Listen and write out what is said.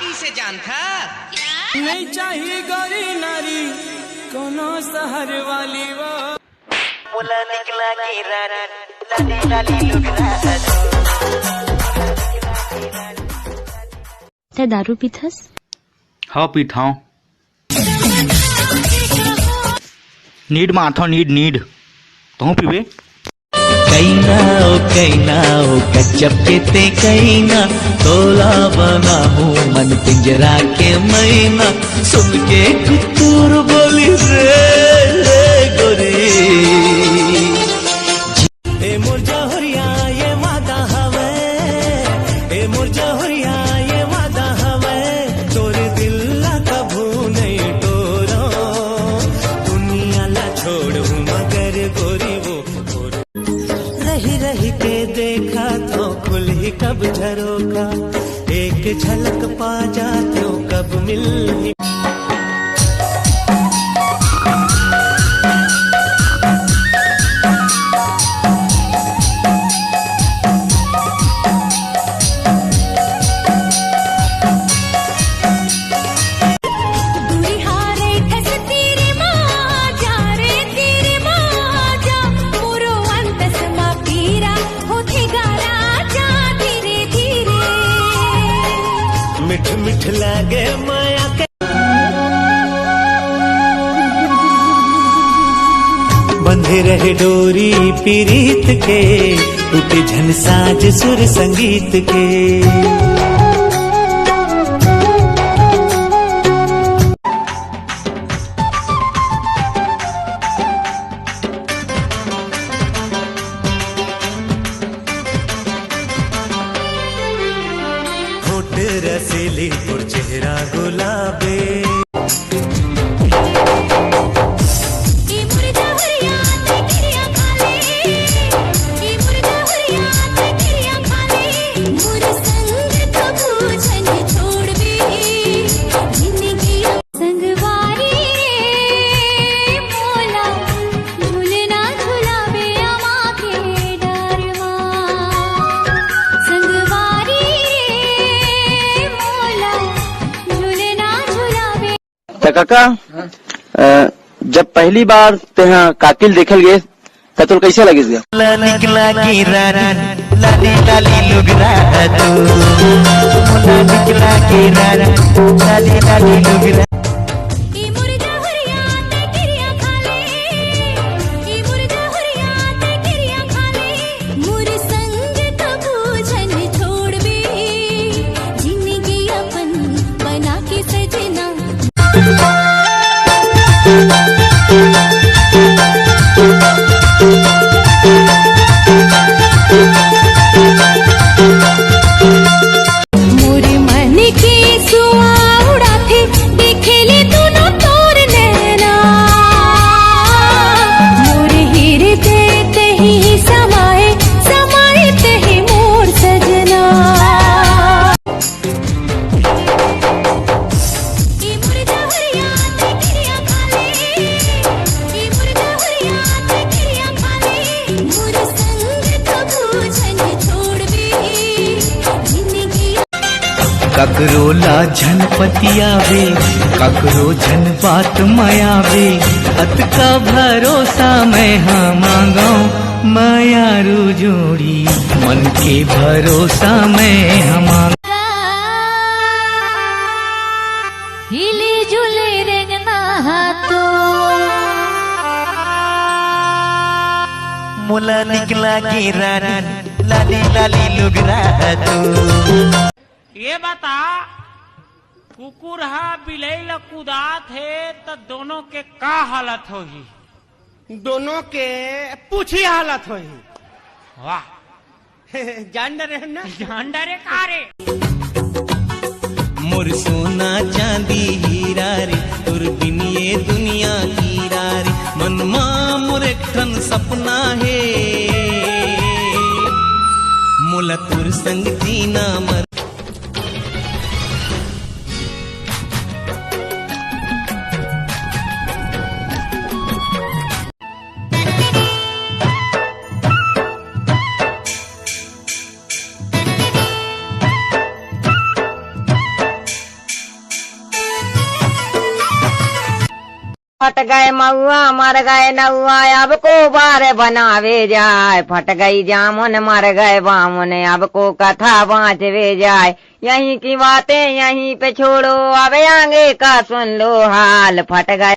इसे जान था नहीं चाहिए गोरी नारी कोनो शहर वाली वो मुला निकला की रानी लाली लाली लुगना ते दारू पीथस? हाँ पीथाओ। नीड माथो नीड तो पीवे कैना ओ गजब के ते कैना तोला बना हूँ मन पिंजरा के मैना सुन के कुतूर बोली रे गोरी ए मोर जहरिया ये वादा हवे ए मोर जहरिया ये वादा हवे तोर दिल ला कभू नहीं तोरो दुनिया ला छोड़ू मगर गोरी वो रही रही के देखा तो खुली कब झरोका एक झलक पा जाते हो कब मिल मिठ मिठ लागे माया के बंधे रहे डोरी पीरीत के टूटे झन साज सुर संगीत के रसीली और चेहरा गुलाबे काका जब पहली बार तेहा कातिल देखल गए तो तोर कैसे लगे निकला की रानी लाली लाली लुगना तू निकला की रानी लाली लाली लुगना मोरे मन की सुआ उड़ाते देखेले दोनों तोर नैना मोरे हीरे ते ही समाए समाए ते ही मोर सजना ककरो ला झन पतियावे ककरो झन बात मायावे अत का भरोसा मैं हाँ मांगो मायारू जोड़ी मन के भरोसा मैं हाँ मांग हिले जुले रेंगना तो मुला निकला की रानी लाली लाली लुगना तू ये बता कुकुर हा बिलई ला कुदात है तो दोनों के का हालत होगी? दोनों के पूछी हालत होई। वाह जान डरे ना जान डरे का रे मोर सोना चांदी हीरा रे तुर बिन ये दुनिया हीरा रे मन मां मोर एक ठन सपना है मोला तुर संग जीना मर फट गए महुआ मर गए नहुआ अब को बार बनावे जाए। फट गई जामुन मर गए बामुन अब को कथा बाँचवे जाए। यहीं की बातें यहीं पे छोड़ो अब आगे का सुन लो हाल। फट गए